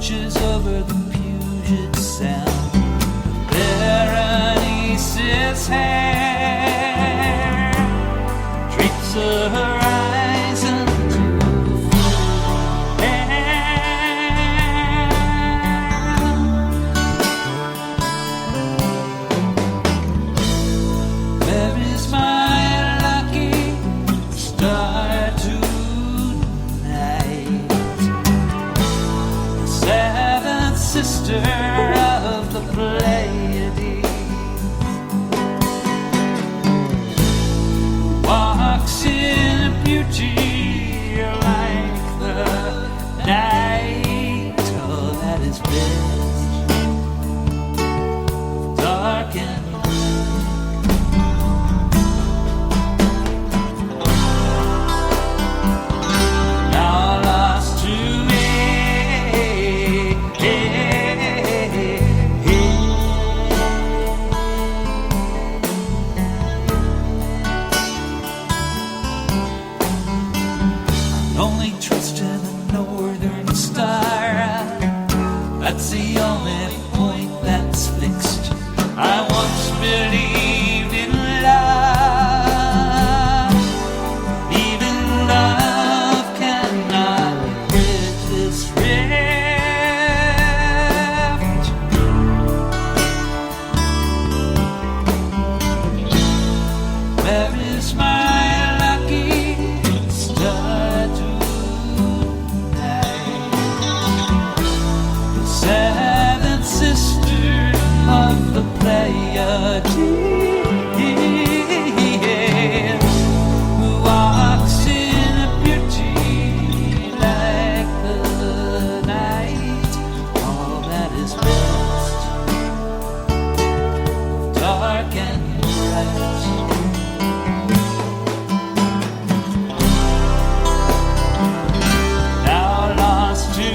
watches over the Puget Sound. Berenice's hair drapes the horizon to Where is my lucky star tonight? The seventh sister of the Pleiades walks in beauty like the night. Oh, that is best, dark and only trust in the northern star. That's the only point that's fixed. I once believed in love. Even love cannot bridge this rift. Where is my lucky star tonight? The seventh sister of the Pleiades, who walks in a beauty like the night. All that is best, dark and bright. Now lost to me.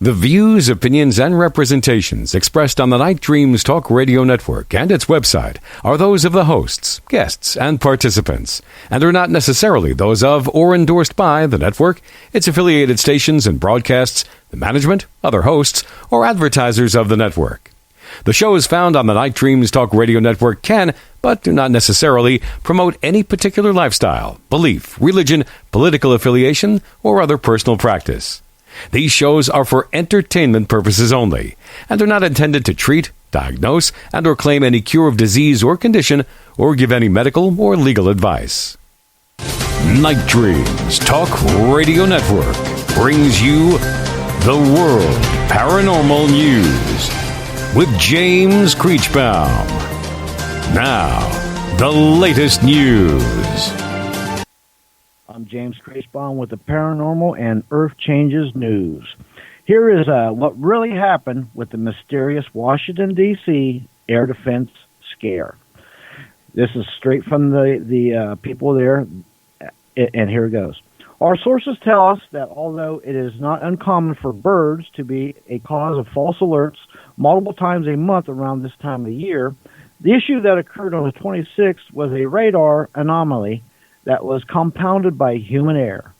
The views, opinions, and representations expressed on the Night Dreams Talk Radio Network and its website are those of the hosts, guests, and participants, and are not necessarily those of or endorsed by the network, its affiliated stations and broadcasts, the management, other hosts, or advertisers of the network. The shows found on the Night Dreams Talk Radio Network can, but do not necessarily, promote any particular lifestyle, belief, religion, political affiliation, or other personal practice. These shows are for entertainment purposes only, and are not intended to treat, diagnose, and or claim any cure of disease or condition, or give any medical or legal advice. Night Dreams Talk Radio Network brings you The World Paranormal News with James Creechbaum. Now, the latest news. I'm James Creechbaum with the Paranormal and Earth Changes News. Here is what really happened with the mysterious Washington, D.C. air defense scare. This is straight from the people there, and here it goes. Our sources tell us that although it is not uncommon for birds to be a cause of false alerts multiple times a month around this time of year, the issue that occurred on the 26th was a radar anomaly that was compounded by human error.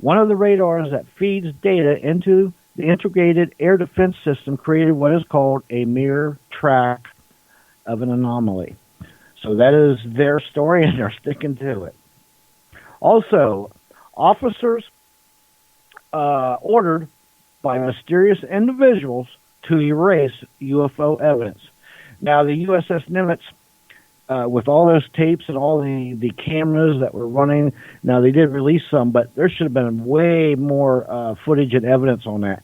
One of the radars that feeds data into the integrated air defense system created what is called a mirror track of an anomaly. So that is their story, and they're sticking to it. Also, officers ordered by mysterious individuals to erase UFO evidence. Now, the USS Nimitz, with all those tapes and all the cameras that were running, now they did release some, but there should have been way more footage and evidence on that.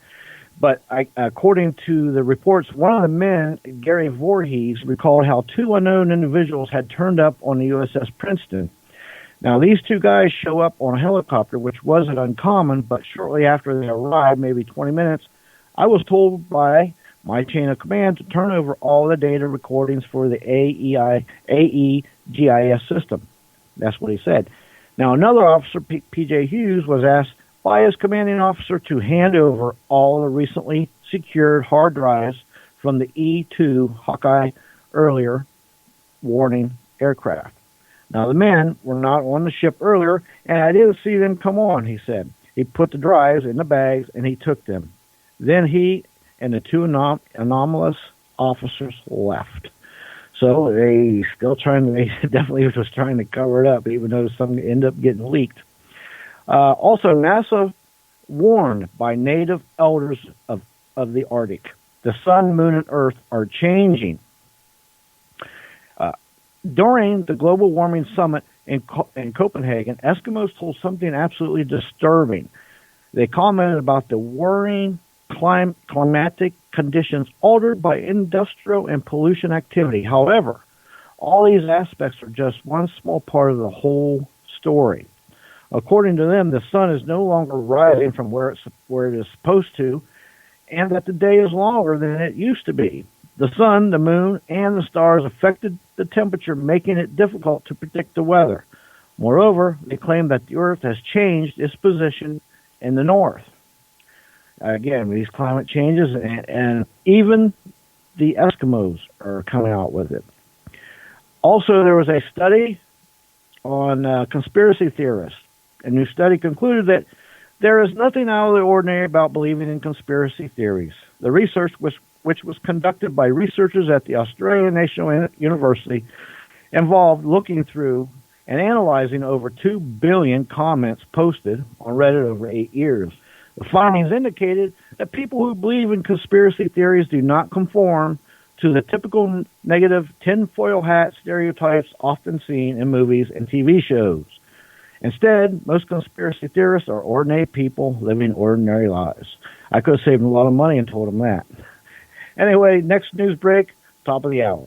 But according to the reports, one of the men, Gary Voorhees, recalled how two unknown individuals had turned up on the USS Princeton. Now, these two guys show up on a helicopter, which wasn't uncommon, but shortly after they arrived, maybe 20 minutes, I was told by my chain of command to turn over all the data recordings for the AEGIS system. That's what he said. Now, another officer, P.J. Hughes, was asked by his commanding officer to hand over all the recently secured hard drives from the E-2 Hawkeye earlier warning aircraft. Now, the men were not on the ship earlier, and I didn't see them come on, he said. He put the drives in the bags, and he took them. Then he and the two anomalous officers left. So they definitely was trying to cover it up, even though some ended up getting leaked. Also, NASA warned by native elders of the Arctic. The sun, moon, and earth are changing. During the global warming summit in Copenhagen, Eskimos told something absolutely disturbing. They commented about the worrying climatic conditions altered by industrial and pollution activity. However, all these aspects are just one small part of the whole story. According to them, the sun is no longer rising from where it is supposed to, and that the day is longer than it used to be. The sun, the moon, and the stars affected the temperature, making it difficult to predict the weather. Moreover, they claim that the Earth has changed its position in the north. Again, these climate changes, and even the Eskimos are coming out with it. Also, there was a study on conspiracy theorists. A new study concluded that there is nothing out of the ordinary about believing in conspiracy theories. The research, which was conducted by researchers at the Australian National University, involved looking through and analyzing over 2 billion comments posted on Reddit over 8 years. The findings indicated that people who believe in conspiracy theories do not conform to the typical negative tinfoil hat stereotypes often seen in movies and TV shows. Instead, most conspiracy theorists are ordinary people living ordinary lives. I could have saved them a lot of money and told them that. Anyway, next news break, top of the hour.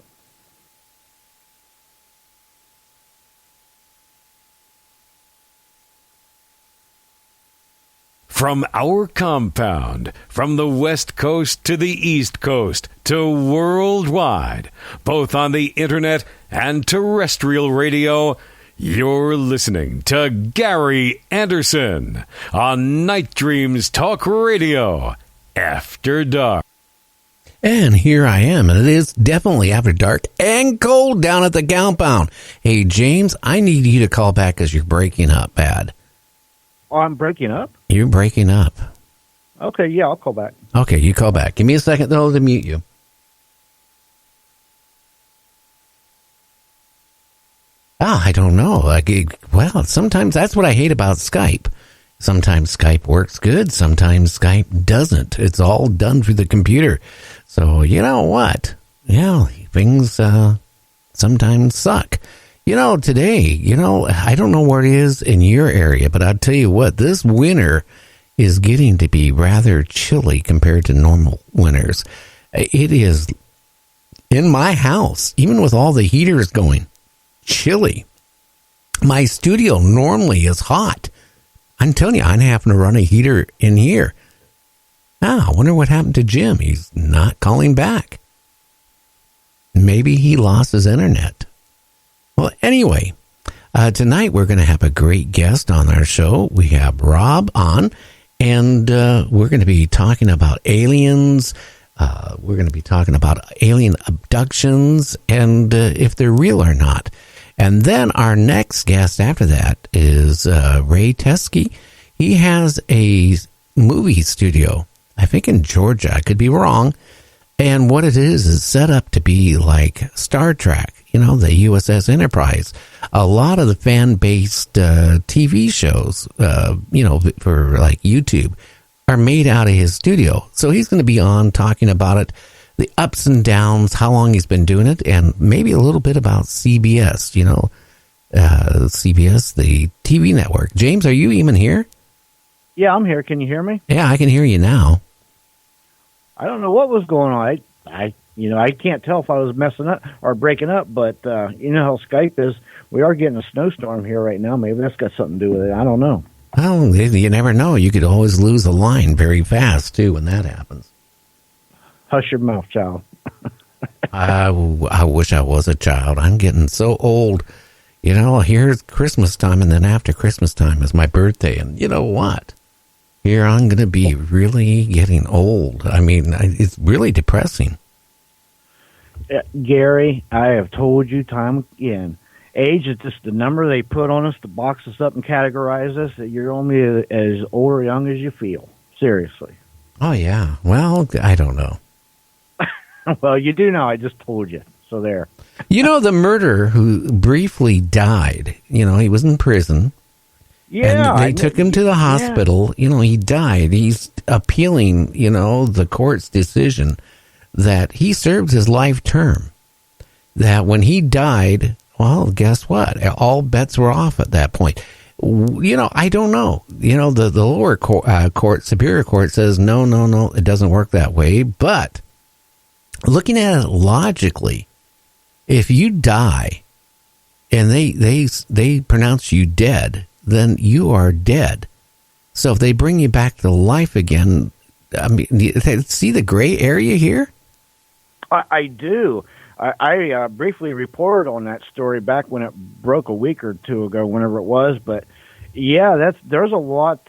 From our compound, from the West Coast to the East Coast to worldwide, both on the internet and terrestrial radio, you're listening to Gary Anderson on Night Dreams Talk Radio, After Dark. And here I am, and it is definitely after dark and cold down at the compound. Hey, James, I need you to call back because you're breaking up bad. Oh, I'm breaking up? You're breaking up. Okay, yeah, I'll call back. Okay, you call back. Give me a second, though, to mute you. I don't know. Well, sometimes that's what I hate about Skype. Sometimes Skype works good. Sometimes Skype doesn't. It's all done through the computer. So, you know what? Yeah, things sometimes suck. Today, I don't know where it is in your area, but I'll tell you what, this winter is getting to be rather chilly compared to normal winters. It is, in my house, even with all the heaters going, chilly. My studio normally is hot. I'm telling you, I'm having to run a heater in here. I wonder what happened to Jim. He's not calling back. Maybe he lost his internet. Well, anyway, tonight we're going to have a great guest on our show. We have Rob on, and we're going to be talking about aliens. We're going to be talking about alien abductions and if they're real or not. And then our next guest after that is Ray Tesi. He has a movie studio, I think in Georgia. I could be wrong. And what it is set up to be like Star Trek, the USS Enterprise. A lot of the fan-based TV shows, for like YouTube, are made out of his studio. So he's going to be on talking about it, the ups and downs, how long he's been doing it, and maybe a little bit about CBS, CBS, the TV network. James, are you even here? Yeah, I'm here. Can you hear me? Yeah, I can hear you now. I don't know what was going on. I can't tell if I was messing up or breaking up, but you know how Skype is. We are getting a snowstorm here right now. Maybe that's got something to do with it. I don't know. Well, you never know. You could always lose a line very fast, too, when that happens. Hush your mouth, child. I wish I was a child. I'm getting so old. Here's Christmas time, and then after Christmas time is my birthday. And you know what? Here I'm going to be really getting old. I mean, it's really depressing. Gary, I have told you time again, age is just the number they put on us to box us up and categorize us, that you're only as old or young as you feel. Seriously. Oh, yeah. Well, I don't know. Well, you do know. I just told you. So there. The murderer who briefly died, he was in prison. Yeah. And they took him to the hospital. Yeah. He died. He's appealing, the court's decision that he served his life term. That when he died, well, guess what? All bets were off at that point. I don't know. The lower court, Superior Court says, no, it doesn't work that way. But looking at it logically, if you die and they pronounce you dead, then you are dead. So if they bring you back to life again, I mean, see the gray area here? I do. I briefly reported on that story back when it broke a week or two ago, whenever it was. But yeah, there's a lot.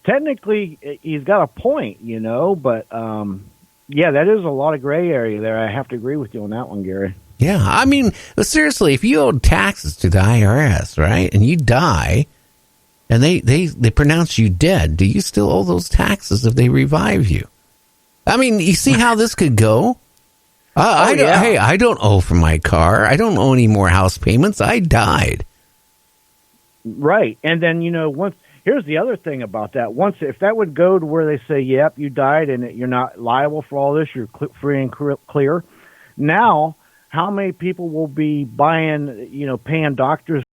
Technically, he's got a point, but yeah, that is a lot of gray area there. I have to agree with you on that one, Gary. Yeah, I mean, seriously, if you owe taxes to the IRS, right, and you die, and they pronounce you dead, do you still owe those taxes if they revive you? I mean, you see how this could go? Hey, I don't owe for my car. I don't owe any more house payments. I died. Right, and then here's the other thing about that. If that would go to where they say, "Yep, you died, and you're not liable for all this. You're free and clear." Now, how many people will be buying, paying doctors